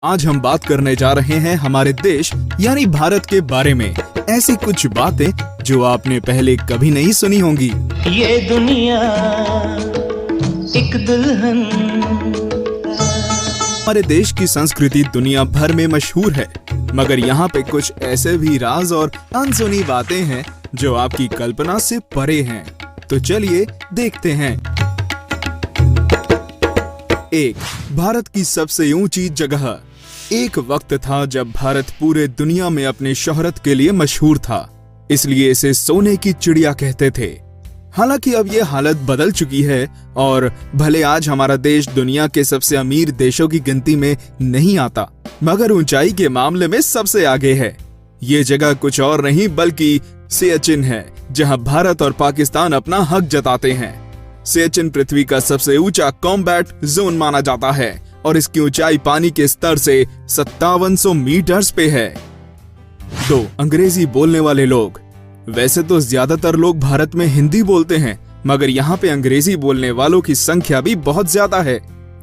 आज हम बात करने जा रहे हैं हमारे देश यानी भारत के बारे में। ऐसी कुछ बातें जो आपने पहले कभी नहीं सुनी होंगी। ये दुनिया एक दुल्हन। हमारे देश की संस्कृति दुनिया भर में मशहूर है, मगर यहाँ पे कुछ ऐसे भी राज और अनसुनी बातें हैं जो आपकी कल्पना से परे हैं। तो चलिए देखते हैं। 1. भारत की सबसे ऊंची जगह। एक वक्त था जब भारत पूरे दुनिया में अपनी शोहरत के लिए मशहूर था, इसलिए इसे सोने की चिड़िया कहते थे। हालांकि अब ये हालत बदल चुकी है और भले आज हमारा देश दुनिया के सबसे अमीर देशों की गिनती में नहीं आता, मगर ऊंचाई के मामले में सबसे आगे है। ये जगह कुछ और नहीं बल्कि सियाचिन है, जहां भारत और पाकिस्तान अपना हक जताते हैं। सियाचिन पृथ्वी का सबसे ऊंचा कॉम्बैट जोन माना जाता है और इसकी ऊंचाई पानी के स्तर से 5700 मीटर्स पे है। 2. अंग्रेजी बोलने वाले लोग। वैसे तो ज्यादातर लोग भारत में हिंदी बोलते हैं, मगर यहाँ पे अंग्रेजी बोलने वालों की संख्या भी बहुत ज्यादा है।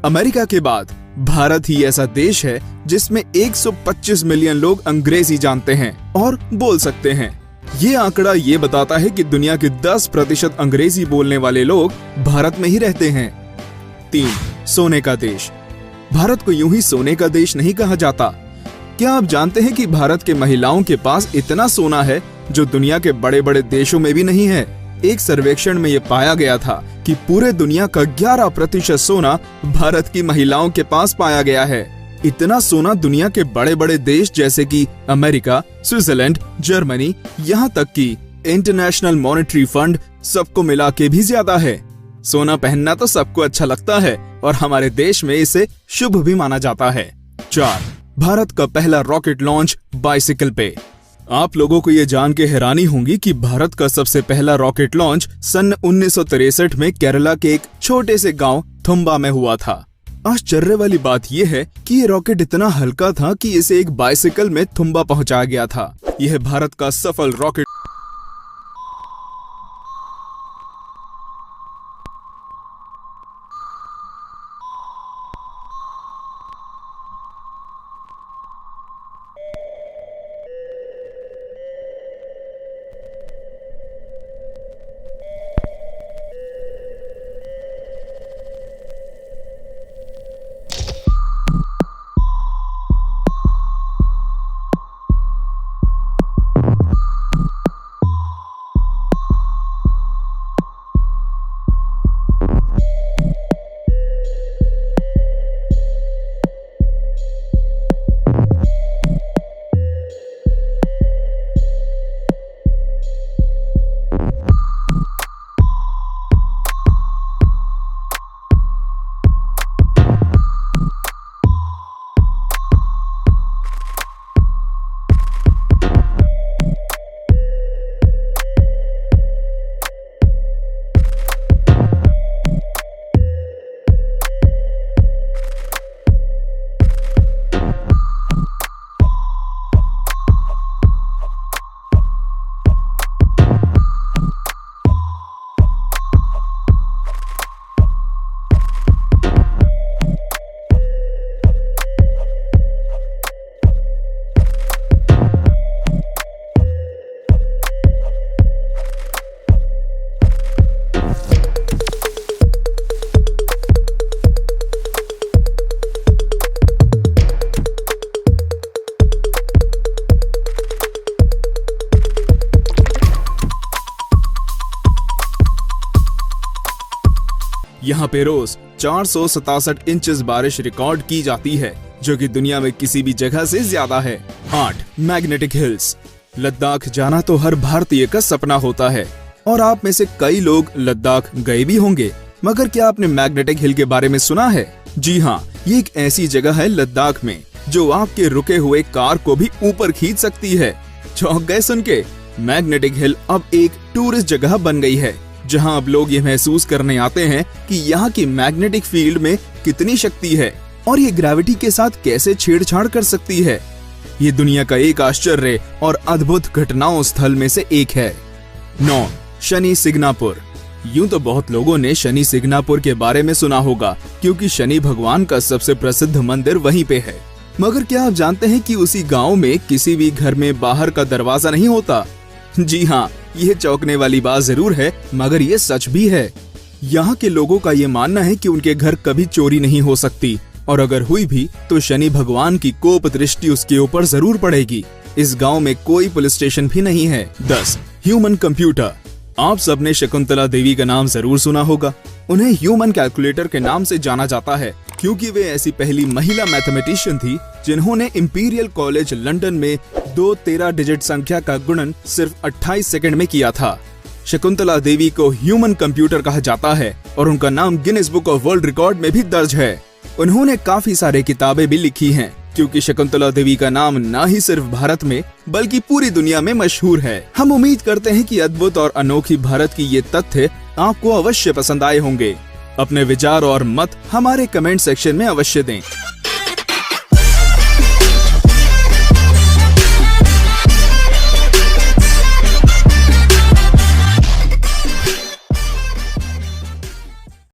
अमेरिका के बाद भारत ही ऐसा देश है जिसमें 125 मिलियन लोग अंग्रेजी जानते हैं और बोल सकते हैं। ये आंकड़ा ये बताता है कि दुनिया के 10% अंग्रेजी बोलने वाले लोग भारत में ही रहते हैं। 3. सोने का देश। भारत को यूं ही सोने का देश नहीं कहा जाता। क्या आप जानते हैं कि भारत के महिलाओं के पास इतना सोना है जो दुनिया के बड़े बड़े देशों में भी नहीं है। एक सर्वेक्षण में ये पाया गया था कि पूरे दुनिया का 11% सोना भारत की महिलाओं के पास पाया गया है। इतना सोना दुनिया के बड़े बड़े देश जैसे कि अमेरिका, स्विट्जरलैंड, जर्मनी, यहाँ तक कि इंटरनेशनल मॉनेटरी फंड सबको मिला के भी ज्यादा है। सोना पहनना तो सबको अच्छा लगता है और हमारे देश में इसे शुभ भी माना जाता है। 4. भारत का पहला रॉकेट लॉन्च बाइसिकल पे। आप लोगों को ये जान के हैरानी होगी कि भारत का सबसे पहला रॉकेट लॉन्च सन 1963 में केरला के एक छोटे से गांव थुम्बा में हुआ था। आश्चर्य वाली बात यह है कि ये रॉकेट इतना हल्का था कि इसे एक बाइसिकल में थुम्बा पहुंचाया गया था। यह भारत का सफल रॉकेट। यहाँ पे रोज 467 इंचेस बारिश रिकॉर्ड की जाती है, जो कि दुनिया में किसी भी जगह से ज्यादा है। 8. Magnetic hills. लद्दाख जाना तो हर भारतीय का सपना होता है और आप में से कई लोग लद्दाख गए भी होंगे, मगर क्या आपने मैग्नेटिक हिल के बारे में सुना है? जी हाँ, ये एक ऐसी जगह है लद्दाख में जो आपके रुके हुए कार को भी ऊपर खींच सकती है। चौंक गए सुन के? मैग्नेटिक हिल अब एक टूरिस्ट जगह बन गई है, जहां अब लोग ये महसूस करने आते हैं कि यहाँ की मैग्नेटिक फील्ड में कितनी शक्ति है और ये ग्रेविटी के साथ कैसे छेड़छाड़ कर सकती है। ये दुनिया का एक आश्चर्य और अद्भुत घटनाओं स्थल में से एक है। 9. शनि सिग्नापुर। यूं तो बहुत लोगों ने शनि सिग्नापुर के बारे में सुना होगा, क्योंकि शनि भगवान का सबसे प्रसिद्ध मंदिर वहीं पे है। मगर क्या आप जानते हैं कि उसी गांव में किसी भी घर में बाहर का दरवाजा नहीं होता? जी हाँ, यह चौंकने वाली बात जरूर है, मगर ये सच भी है। यहाँ के लोगों का ये मानना है कि उनके घर कभी चोरी नहीं हो सकती, और अगर हुई भी तो शनि भगवान की कोप दृष्टि उसके ऊपर जरूर पड़ेगी। इस गांव में कोई पुलिस स्टेशन भी नहीं है। 10. Human computer. आप सबने शकुंतला देवी का नाम जरूर सुना होगा। उन्हें ह्यूमन कैलकुलेटर के नाम से जाना जाता है, क्योंकि वे ऐसी पहली महिला मैथमेटिशियन थी जिन्होंने इंपीरियल कॉलेज लंदन में 2 13 डिजिट संख्या का गुणन सिर्फ 28 सेकंड में किया था। शकुंतला देवी को ह्यूमन कंप्यूटर कहा जाता है और उनका नाम Guinness book of world record में भी दर्ज है। उन्होंने काफी सारे किताबें भी लिखी हैं, क्योंकि शकुंतला देवी का नाम न ही सिर्फ भारत में बल्कि पूरी दुनिया में मशहूर है। हम उम्मीद करते हैं कि अद्भुत और अनोखी भारत की ये तथ्य आपको अवश्य पसंद आए होंगे। अपने विचार और मत हमारे कमेंट सेक्शन में अवश्य दें।